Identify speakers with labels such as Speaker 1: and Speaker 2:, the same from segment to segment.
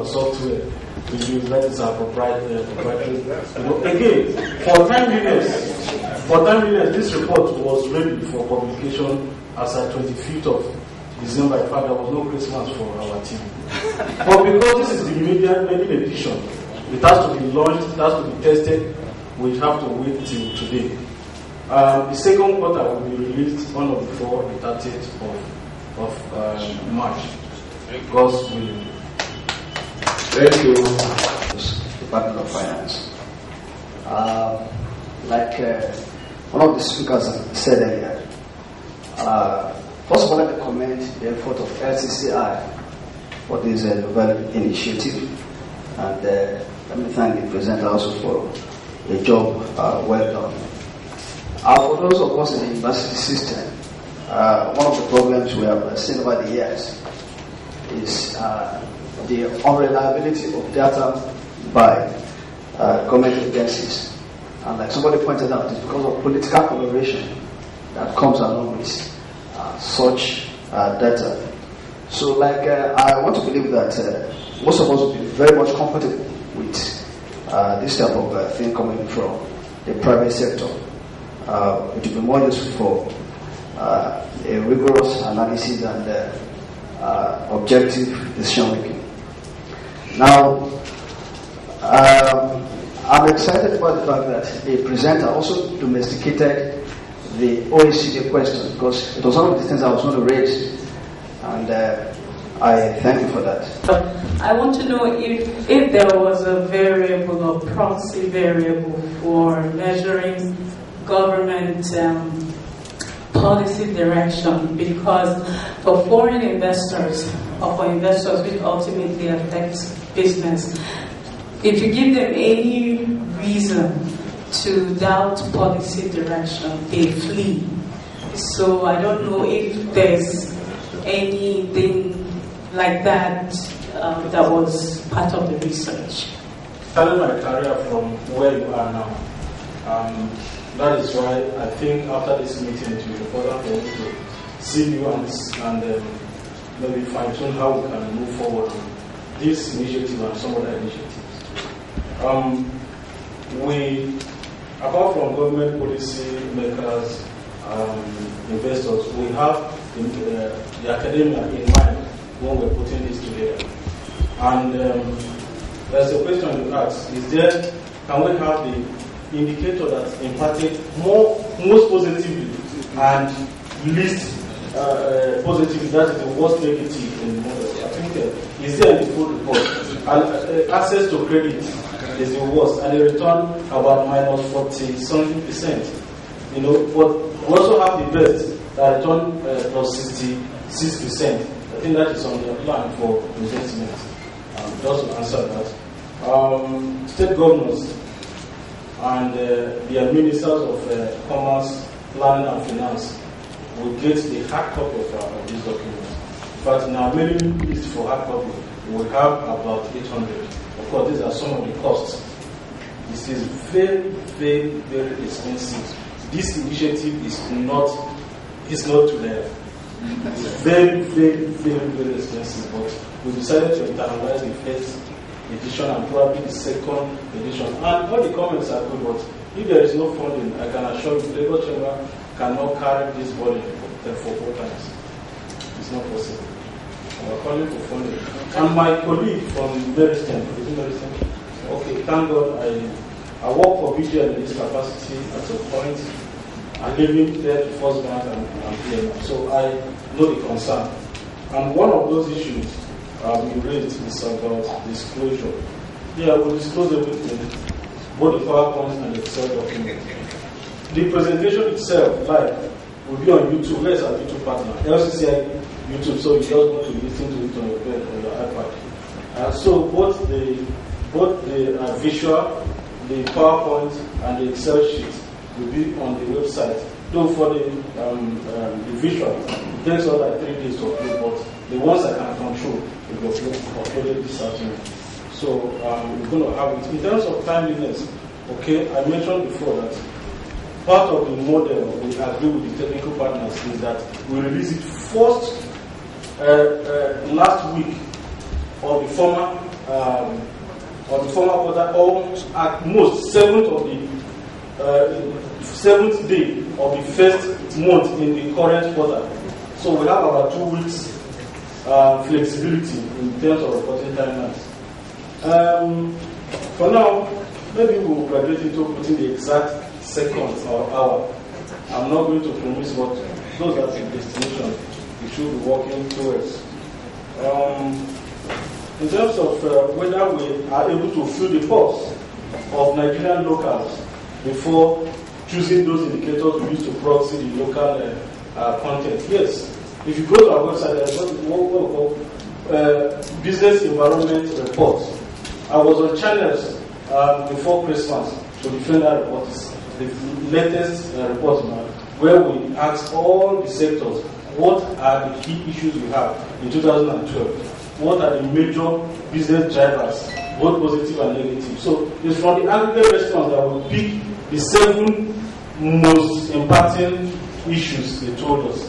Speaker 1: our software we use, that is our proprietary. Again, for timeliness, this report was ready for publication as at 25th of December. In fact, there was no Christmas for our team. But because this is the maiden edition, it has to be launched, it has to be tested, we have to wait till today. The second quarter will be released on or before the 30th of March. God's willing.
Speaker 2: Thank you, Department of Finance. Like one of the speakers said earlier, first of all, let me commend the effort of LCCI for this novel initiative, and let me thank the presenter also for a job well done. For those of us in the university system, one of the problems we have seen over the years is the unreliability of data by government agencies. And like somebody pointed out, it's because of political coloration that comes along with such data. So I want to believe that most of us will be very much comfortable with this type of thing coming from the private sector. It will be more useful for a rigorous analysis and objective decision making. Now, I'm excited about the fact that the presenter also domesticated the OECD question, because it was one of the things I was going to raise, and I thank you for that.
Speaker 3: I want to know if there was a variable or proxy variable for measuring government policy direction, because for foreign investors or for investors which ultimately affects business, if you give them any reason to doubt policy direction, they flee. So I don't know if there's anything like that that was part of the research.
Speaker 1: Starting my career from where you are now, that is why I think after this meeting it will be important for me to see you and maybe fine-tune how we can move forward on this initiative and some other initiatives. We, apart from government policy makers, investors, we have the academia in mind when we're putting this together. And there's a question you ask: can we have the indicator that impacted most positively and least positively, that is the worst negative in the model? I think is there in the full report. And access to credit is the worst, and the return about minus 40-something%. But we also have the best, that return plus 66%. I think that is on the plan for investment. Just to answer that, state governors and their ministers of commerce, planning and finance will get the hard copy of this document. In fact, in our mailing list for hard copy, we have about 800. Of course, these are some of the costs. This is very, very, very expensive. This initiative is not too late. It's very, very, very, very expensive. But we decided to internalize the first edition and probably the second edition. And all the comments are good, but if there is no funding, I can assure you the Lagos Chamber cannot carry this burden for 4 times. It's not possible. We're calling for funding. And my colleague from Meristem, okay, thank God I work for BGL in this capacity at a point. I'm living there to First Bank and PMR. So I know the concern. And one of those issues we raised is about disclosure. Yeah, we'll disclose everything, both the PowerPoint and the Excel document. The presentation itself, live, will be on YouTube. Let's have YouTube partner, LCCI YouTube, so you just want to listen to it on your bed or your iPad. So both the visual, the PowerPoint, and the Excel sheet will be on the website. Though for the visual, it takes all like 3 days to upload, but the ones I can control will be uploaded this afternoon. So we're going to have it. In terms of timeliness, okay, I mentioned before that part of the model we agree with the technical partners is that we release it first last week of the former the former quarter, or at most 7th day of the first month in the current quarter. So we have about 2 weeks flexibility in terms of reporting timelines. For now, maybe we'll graduate into putting the exact seconds or hour. I'm not going to promise what those are the destinations we should be working towards. In terms of whether we are able to fill the pulse of Nigerian locals before choosing those indicators we use to proxy the local content. Yes, if you go to our website, there's what we call business environment reports. I was on channels before Christmas to defend that report, the latest report now, where we asked all the sectors what are the key issues we have in 2012. What are the major business drivers, both positive and negative? So it's from the aggregate response that we pick the 7 most impacting issues they told us,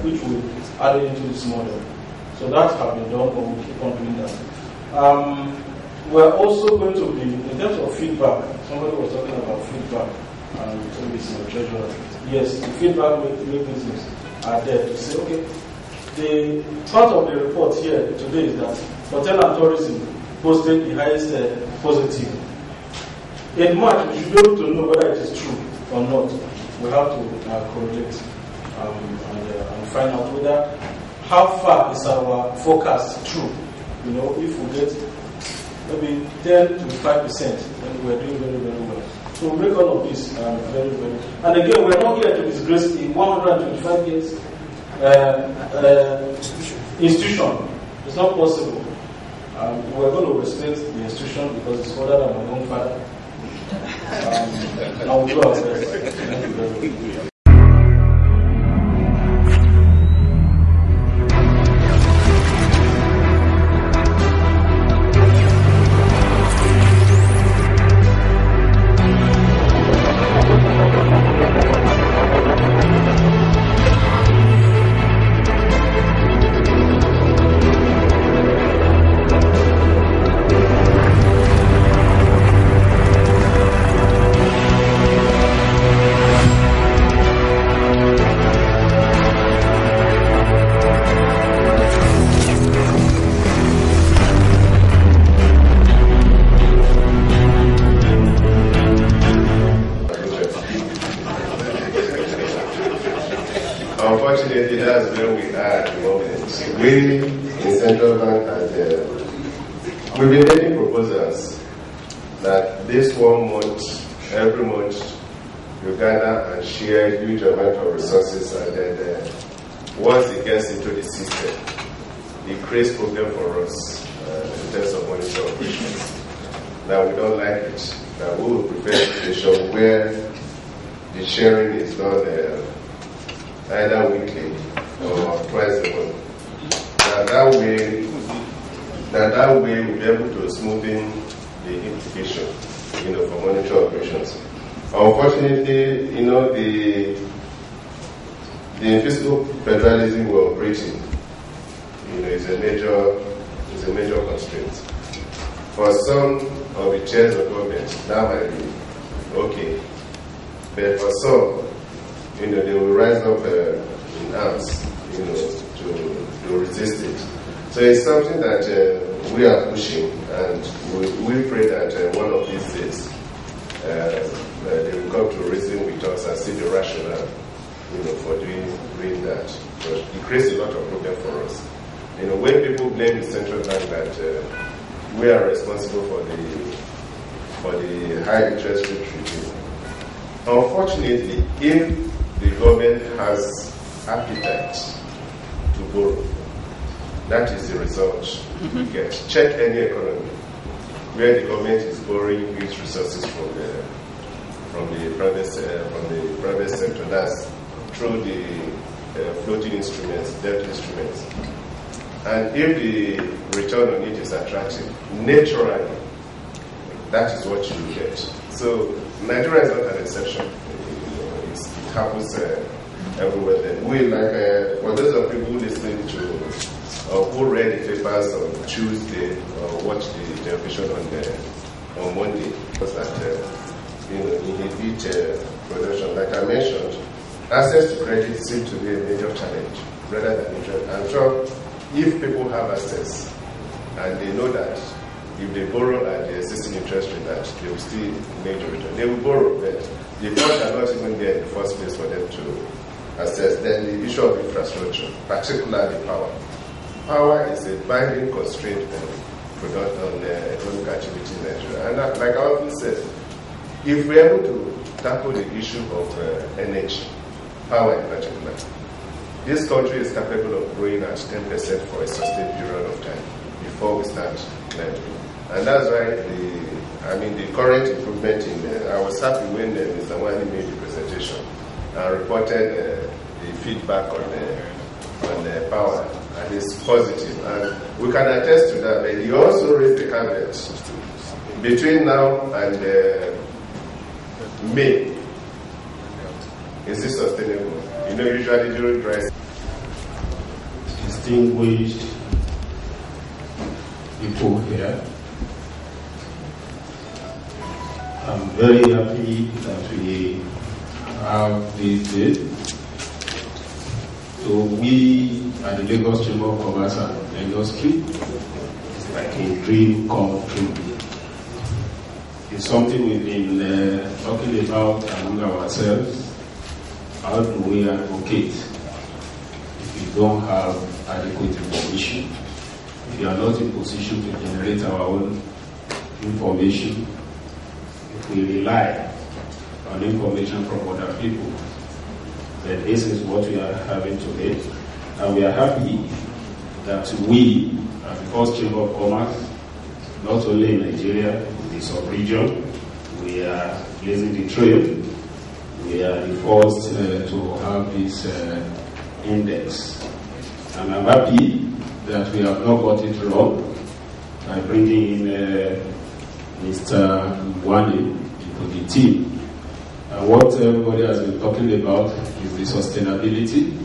Speaker 1: which we added into this model. So that has been done, but we'll keep on doing that. We're also going to be, in terms of feedback, somebody was talking about feedback, and so it's your treasurer. Yes, the feedback mechanisms are there to say, okay, the part of the report here today is that hotel and tourism posted the highest positive. In March, we should be able to know whether it is true or not. We have to correlate and find out whether how far is our forecast true. You know, if we get maybe 10 to 5%, then we're doing very, very well. So we make all of this very, very. And again, we're not here to disgrace the 125 years institution. It's not possible. We're going to respect the institution because it's older than my own father. And we'll do our best. Thank you very much.
Speaker 4: Unfortunately, that's where we are at the moment. We in Central Bank we've been making proposals that this 1 month, every month, you gather and share a huge amount of resources, and then once it gets into the system, it creates problem for us in terms of monetary operations. Now we don't like it. Now we will prepare a situation where the sharing is done either weekly or twice a month. That way we'll be able to smoothen the implication, for monetary operations. Unfortunately, the fiscal federalism we're operating, is a major constraint. For some of the chairs of government, that might be okay, but for some, they will rise up in arms, to resist it. So it's something that we are pushing, and we pray that one of these days they will come to reason with us and see the rationale, for doing that. But it creates a lot of problem for us. When people blame the central bank that we are responsible for the high interest rate regime, unfortunately, if the government has appetite to borrow, that is the result we get. Check any economy where the government is borrowing huge resources from the private sector. That's through the floating instruments, debt instruments. And if the return on it is attractive, naturally, that is what you get. So Nigeria is not an exception. It happens everywhere. Then we for those of people listening to or who read the papers on Tuesday or watched the television on Monday, because that inhibit production. Like I mentioned, access to credit seems to be a major challenge rather than interest. I'm sure if people have access and they know that if they borrow at the existing interest rate that they will still make a return, they will borrow, but the funds are not even there in the first place for them to access. Then the issue of infrastructure, particularly power. Power is a binding constraint on economic activity in Nigeria. And like I often said, if we're able to tackle the issue of energy, power in particular, this country is capable of growing at 10% for a sustained period of time before we start lending. And that's why the current improvement I was happy when Mr. Nwani made the presentation and reported the feedback on the power, and it's positive. And we can attest to that. But he also raised the caveat between now and May. Is this sustainable? Usually during dry season.
Speaker 5: Distinguished people here, I'm very happy that we have this day. So we at the Lagos Chamber of Commerce and Industry, it's like a dream come true. It's something we've been talking about among ourselves. How do we advocate if we don't have adequate information? If we are not in position to generate our own information, if we rely on information from other people, then this is what we are having today. And we are happy that we, at the first Chamber of Commerce, not only in Nigeria, in the sub-region, we are blazing the trail. We are the first to have this index. And I'm happy that we have not got it wrong by bringing in Mr. Nwani into the team. And what everybody has been talking about is the sustainability.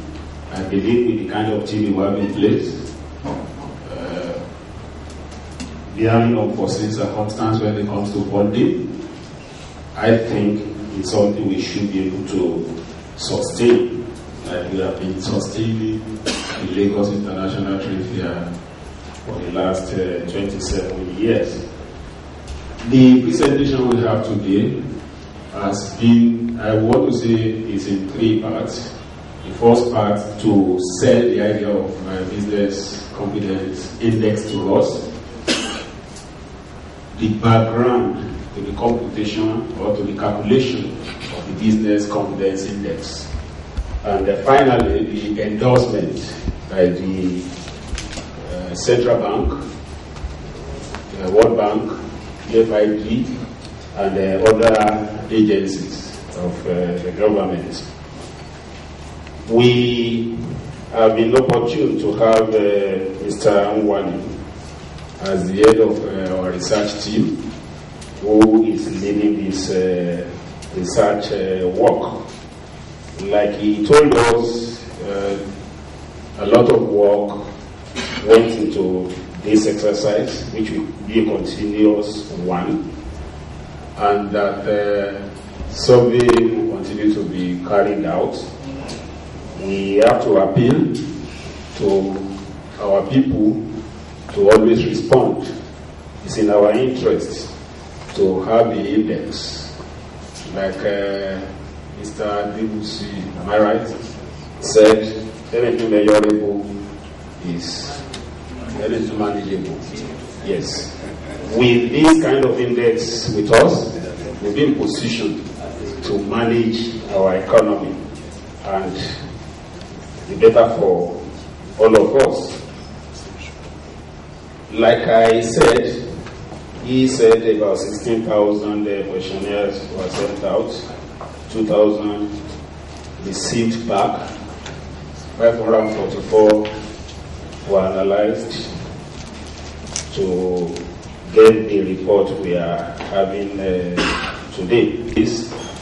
Speaker 5: I believe with the kind of team we have in place, bearing unforeseen circumstances when it comes to funding, I think it's something we should be able to sustain. Like we have been sustaining the Lagos International Trade Fair for the last 27 years. The presentation we have today has been, I want to say, is in 3 parts. The first part to sell the idea of business competence index to us, the background to the computation or to the calculation of the business competence index, and finally the endorsement by the Central Bank, the World Bank, the FID, and other agencies of the government. We have been opportune to have Mr. Nwani as the head of our research team, who is leading this research work. Like he told us, a lot of work went into this exercise, which will be a continuous one, and that survey will continue to be carried out. We have to appeal to our people to always respond. It's in our interest to have the index. Like Mr. Debussy, am I right, said, anything measurable is anything manageable. Yes. With this kind of index with us, we'll be in position to manage our economy, and the better for all of us. Like I said, he said about 16,000 questionnaires were sent out, 2,000 received back, 544 were analyzed to get the report we are having today.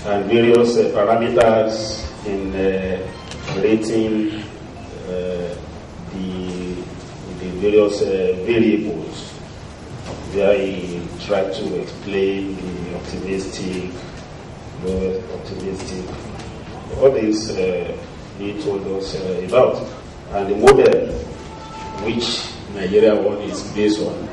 Speaker 5: And various parameters in rating the various variables where he tried to explain the optimistic, low optimistic, all this he told us about. And the model which Nigeria one is based on